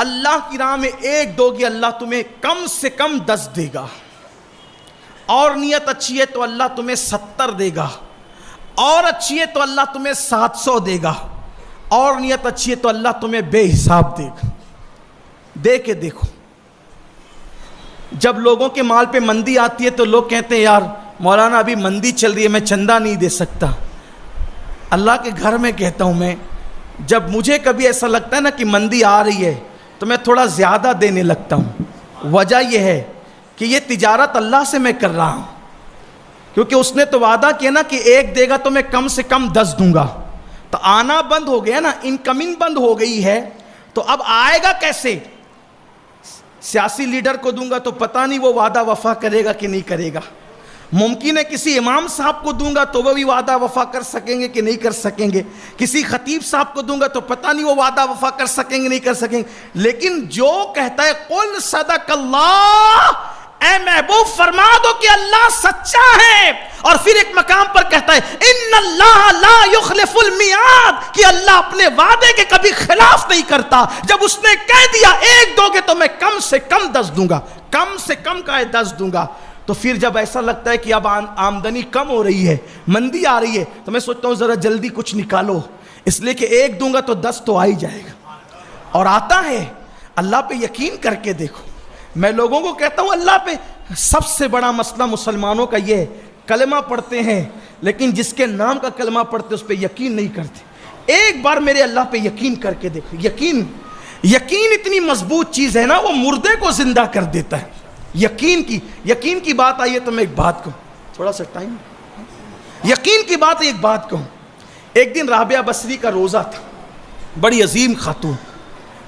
اللہ کی راہ میں 1 دو گے اللہ تمہیں کم سے کم 10 دے گا، اور نیت اچھی ہے تو اللہ تمہیں 70 دے گا، اور اچھی ہے تو اللہ تمہیں 700 دے گا، اور نیت اچھی ہے تو اللہ تمہیں بے حساب دے گا۔ دے کے دیکھو، جب لوگوں کے مال پہ مندی آتی ہے تو لوگ کہتے ہیں یار مولانا ابھی مندی چل رہی ہے، میں چندہ نہیں دے سکتا۔ اللہ کے گھر میں کہتا ہوں میں، جب مجھے کبھی ایسا لگتا ہے نا کہ مندی آ رہی ہے تو میں تھوڑا زیادہ دینے لگتا ہوں۔ وجہ یہ ہے کہ یہ تجارت اللہ سے میں کر رہا ہوں، کیونکہ اس نے تو وعدہ کیا نا کہ 1 دے گا تو میں کم سے کم 10 دوں گا۔ تو آنا بند ہو گیا نا، انکمنگ بند ہو گئی ہے، تو اب آئے گا کیسے؟ سیاسی لیڈر کو دوں گا تو پتہ نہیں وہ وعدہ وفا کرے گا کہ نہیں کرے گا، ممکن ہے کسی امام صاحب کو دوں گا تو وہ بھی وعدہ وفا کر سکیں گے کہ نہیں کر سکیں گے، کسی خطیب صاحب کو دوں گا تو پتہ نہیں وہ وعدہ وفا کر سکیں گے نہیں کر سکیں گے، لیکن جو کہتا ہے قل صدق اللہ، اے محبوب فرما دو کہ اللہ سچا ہے، اور پھر ایک مقام پر کہتا ہے ان اللہ لا یخلف المیعاد، کہ اللہ اپنے وعدے کے کبھی خلاف نہیں کرتا۔ جب اس نے کہہ دیا 1 دو گے تو میں کم سے کم 10 دوں گا، کم سے کم کا ہے 10 دوں گا، تو پھر جب ایسا لگتا ہے کہ اب آمدنی کم ہو رہی ہے، مندی آ رہی ہے، تو میں سوچتا ہوں ذرا جلدی کچھ نکالو، اس لیے کہ 1 دوں گا تو 10 تو آ ہی جائے گا، اور آتا ہے۔ اللہ پہ یقین کر کے دیکھو۔ میں لوگوں کو کہتا ہوں اللہ پہ سب سے بڑا مسئلہ مسلمانوں کا یہ ہے، کلمہ پڑھتے ہیں لیکن جس کے نام کا کلمہ پڑھتے اس پہ یقین نہیں کرتے۔ ایک بار میرے اللہ پہ یقین کر کے دیکھو۔ یقین اتنی مضبوط چیز ہے نا، وہ مردے کو زندہ کر دیتا ہے۔ یقین کی بات آئی ہے تو میں ایک بات کہوں، تھوڑا سا ٹائم، یقین کی بات ایک بات کہوں۔ ایک دن رابعہ بصری کا روزہ تھا، بڑی عظیم خاتون،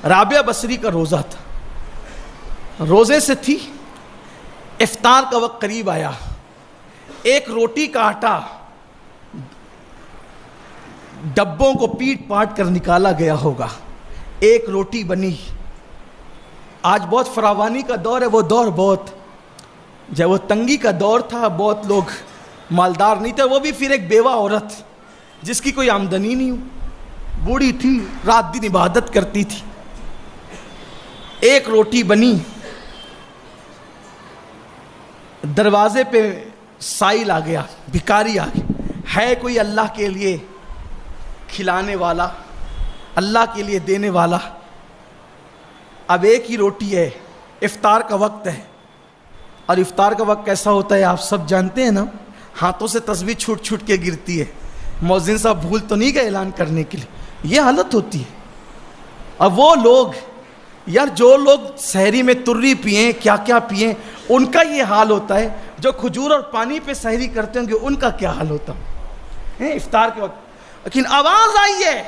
رابعہ بصری کا روزہ تھا، روزے سے تھی، افطار کا وقت قریب آیا، ایک روٹی کا آٹا ڈبوں کو پیٹ پاٹ کر نکالا گیا ہوگا، ایک روٹی بنی۔ آج بہت فراوانی کا دور ہے، وہ دور بہت، جب وہ تنگی کا دور تھا، بہت لوگ مالدار نہیں تھے، وہ بھی پھر ایک بیوہ عورت جس کی کوئی آمدنی نہیں ہو، بوڑھی تھی، رات دن عبادت کرتی تھی، ایک روٹی بنی، دروازے پہ سائل آ گیا، بھکاری آ گیا، ہے کوئی اللہ کے لیے کھلانے والا، اللہ کے لیے دینے والا؟ اب ایک ہی روٹی ہے، افطار کا وقت ہے، اور افطار کا وقت کیسا ہوتا ہے آپ سب جانتے ہیں نا، ہاتھوں سے تسبیح چھوٹ چھوٹ کے گرتی ہے، مؤذن صاحب بھول تو نہیں گئے اعلان کرنے کے لیے، یہ حالت ہوتی ہے۔ اب وہ لوگ یار، جو لوگ سحری میں تری پئیں، کیا کیا پئیں، ان کا یہ حال ہوتا ہے، جو کھجور اور پانی پہ سحری کرتے ہوں گے ان کا کیا حال ہوتا ہے افطار کے وقت۔ لیکن آواز آئی ہے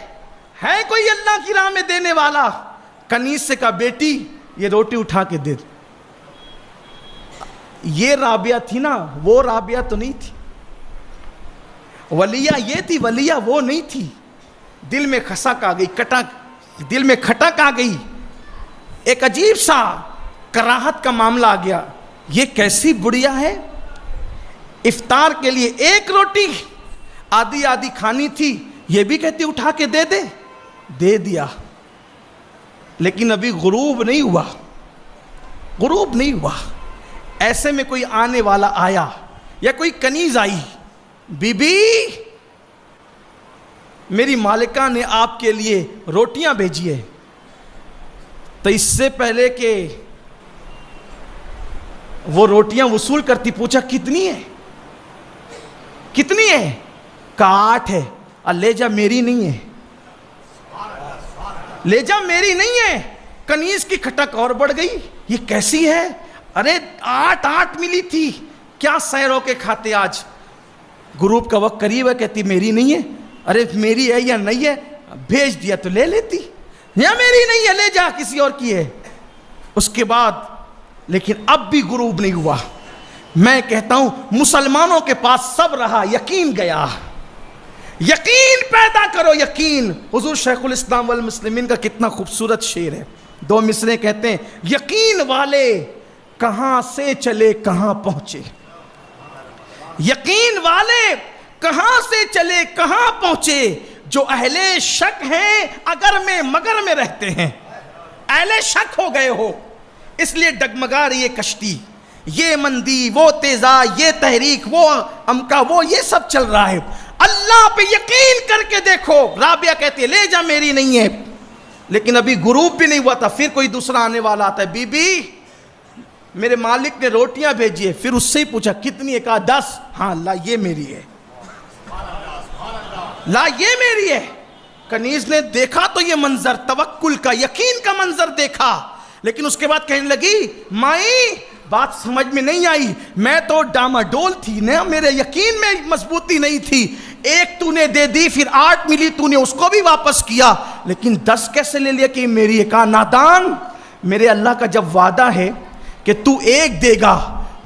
کوئی اللہ کی راہ میں دینے والا؟ کنیز سے کہا بیٹی یہ روٹی اٹھا کے دے دو۔ یہ رابعہ تھی نا، وہ رابعہ تو نہیں تھی، ولیہ یہ تھی، ولیہ وہ نہیں تھی۔ دل میں خسک آ گئی، دل میں کھٹک آ گئی، ایک عجیب سا کراہت کا معاملہ آ گیا، یہ کیسی بڑھیا ہے، افطار کے لیے ایک روٹی آدھی آدھی کھانی تھی، یہ بھی کہتی اٹھا کے دے دیا۔ لیکن ابھی غروب نہیں ہوا، ایسے میں کوئی آنے والا آیا یا کوئی کنیز آئی، بی بی میری مالکہ نے آپ کے لیے روٹیاں بھیجی ہے۔ تو اس سے پہلے کہ وہ روٹیاں وصول کرتی، پوچھا کتنی ہے؟ کہا 8 ہے۔ لے جا میری نہیں ہے، کنیز کی کھٹک اور بڑھ گئی، یہ کیسی ہے؟ ارے 8 ملی تھی، کیا سیر ہو کے کھاتے آج؟ غروب کا وقت قریب ہے، کہتی میری نہیں ہے۔ ارے میری ہے یا نہیں ہے، بھیج دیا تو لے لیتی، یا میری نہیں ہے لے جا کسی اور کی ہے۔ اس کے بعد لیکن اب بھی غروب نہیں ہوا۔ میں کہتا ہوں مسلمانوں کے پاس سب رہا، یقین گیا۔ یقین پیدا کرو، یقین۔ حضور شیخ الاسلام والمسلمین کا کتنا خوبصورت شعر ہے، 2 مصریں کہتے ہیں، یقین والے کہاں سے چلے کہاں پہنچے، یقین والے کہاں سے چلے کہاں پہنچے، جو اہل شک ہیں اگر میں مگر میں رہتے ہیں، اہل شک ہو گئے ہو، اس لیے ڈگمگا رہی ہے کشتی، یہ مندی، وہ تیزا، یہ تحریک، وہ امکا، وہ یہ سب چل رہا ہے، اللہ پہ یقین کر کے دیکھو۔ رابعہ کہتی ہے لے جا، میری نہیں ہے، لیکن ابھی غروب بھی نہیں ہوا تھا، پھر کوئی دوسرا آنے والا آتا ہے، بی بی میرے مالک نے روٹیاں بھیجی ہے، پھر اس سے ہی پوچھا کتنی ہے، کہا 10، ہاں اللہ یہ میری ہے، لا یہ میری ہے۔ کنیز نے دیکھا تو یہ منظر توکل کا، یقین کا منظر دیکھا، لیکن اس کے بعد کہنے لگی مائی بات سمجھ میں نہیں آئی، میں تو ڈاماڈول تھی نا، میرے یقین میں مضبوطی نہیں تھی، ایک تو نے دے دی، پھر 8 ملی، تو نے اس کو بھی واپس کیا، لیکن 10 کیسے لے لیا کہ میری ہے؟ کہا نادان، میرے اللہ کا جب وعدہ ہے کہ تو 1 دے گا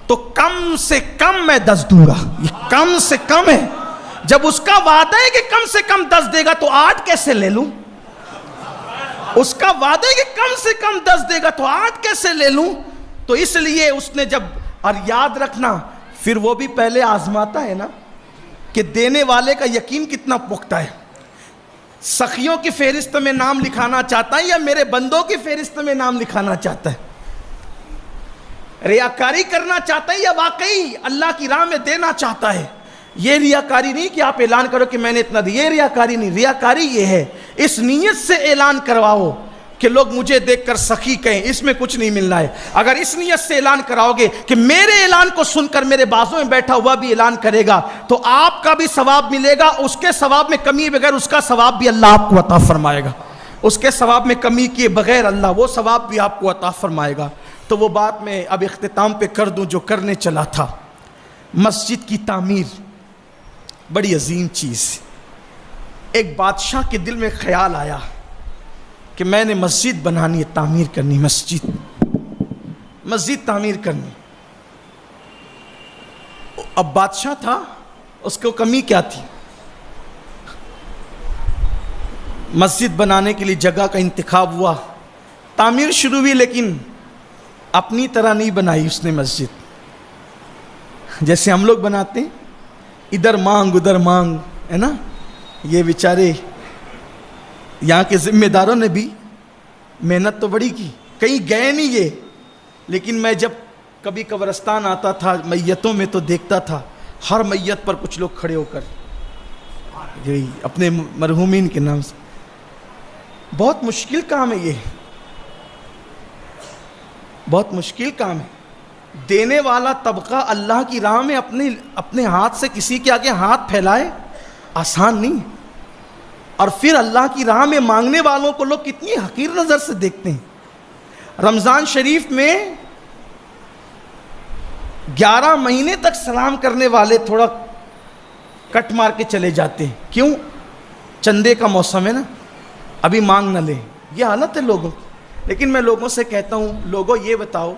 تو کم سے کم میں 10 دوں گا، یہ کم سے کم ہے، جب اس کا وعدہ ہے کہ کم سے کم 10 دے گا تو 8 کیسے لے لوں؟ اس کا وعدہ ہے کہ کم سے کم 10 دے گا تو 8 کیسے لے لوں؟ تو اس لیے اس نے جب، اور یاد رکھنا پھر وہ بھی پہلے آزماتا ہے نا کہ دینے والے کا یقین کتنا پختہ ہے، سخیوں کی فہرست میں نام لکھانا چاہتا ہے یا میرے بندوں کی فہرست میں نام لکھانا چاہتا ہے، ریاکاری کرنا چاہتا ہے یا واقعی اللہ کی راہ میں دینا چاہتا ہے؟ یہ ریاکاری نہیں کہ آپ اعلان کرو کہ میں نے اتنا دیا، یہ ریاکاری نہیں، ریاکاری یہ ہے اس نیت سے اعلان کرواؤ کہ لوگ مجھے دیکھ کر سخی کہیں، اس میں کچھ نہیں ملنا ہے۔ اگر اس نیت سے اعلان کراؤ گے کہ میرے اعلان کو سن کر میرے بازوں میں بیٹھا ہوا بھی اعلان کرے گا تو آپ کا بھی ثواب ملے گا، اس کے ثواب میں کمی بغیر اس کا ثواب بھی اللہ آپ کو عطا فرمائے گا، اس کے ثواب میں کمی کیے بغیر اللہ وہ ثواب بھی آپ کو عطا فرمائے گا۔ تو وہ بات میں اب اختتام پہ کر دوں جو کرنے چلا تھا، مسجد کی تعمیر بڑی عظیم چیز۔ ایک بادشاہ کے دل میں خیال آیا کہ میں نے مسجد بنانی ہے، تعمیر کرنی، مسجد تعمیر کرنی۔ اب بادشاہ تھا، اس کو کمی کیا تھی؟ مسجد بنانے کے لیے جگہ کا انتخاب ہوا، تعمیر شروع ہوئی، لیکن اپنی طرح نہیں بنائی اس نے مسجد، جیسے ہم لوگ بناتے ہیں، ادھر مانگ ادھر مانگ، ہے نا۔ یہ بیچارے یہاں کے ذمہ داروں نے بھی محنت تو بڑی کی، کہیں گئے نہیں یہ، لیکن میں جب کبھی قبرستان آتا تھا میتوں میں تو دیکھتا تھا ہر میت پر کچھ لوگ کھڑے ہو کر یہی اپنے مرحومین کے نام سے۔ بہت مشکل کام ہے یہ، بہت مشکل کام ہے۔ دینے والا طبقہ اللہ کی راہ میں اپنے ہاتھ سے کسی کے آگے ہاتھ پھیلائے، آسان نہیں، اور پھر اللہ کی راہ میں مانگنے والوں کو لوگ کتنی حقیر نظر سے دیکھتے ہیں۔ رمضان شریف میں 11 مہینے تک سلام کرنے والے تھوڑا کٹ مار کے چلے جاتے ہیں، کیوں؟ چندے کا موسم ہے نا، ابھی مانگ نہ لیں، یہ حالت ہے لوگوں کی۔ لیکن میں لوگوں سے کہتا ہوں، لوگوں یہ بتاؤ،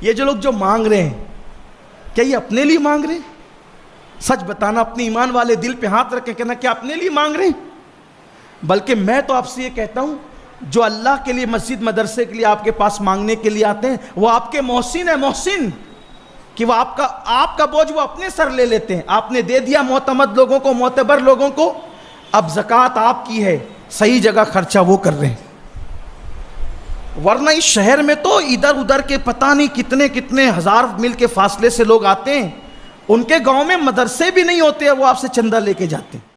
یہ جو لوگ جو مانگ رہے ہیں کیا یہ اپنے لیے مانگ رہے ہیں؟ سچ بتانا، اپنے ایمان والے دل پہ ہاتھ رکھ کے کہنا کیا اپنے لیے مانگ رہے ہیں؟ بلکہ میں تو آپ سے یہ کہتا ہوں، جو اللہ کے لیے مسجد مدرسے کے لیے آپ کے پاس مانگنے کے لیے آتے ہیں وہ آپ کے محسن ہیں، محسن، کہ وہ آپ کا بوجھ وہ اپنے سر لے لیتے ہیں۔ آپ نے دے دیا معتمد لوگوں کو، معتبر لوگوں کو، اب زکوٰۃ آپ کی ہے، صحیح جگہ خرچہ وہ کر رہے ہیں۔ ورنہ اس شہر میں تو ادھر ادھر کے پتہ نہیں کتنے کتنے ہزار میل کے فاصلے سے لوگ آتے ہیں، ان کے گاؤں میں مدرسے بھی نہیں ہوتے، وہ آپ سے چندہ لے کے جاتے ہیں۔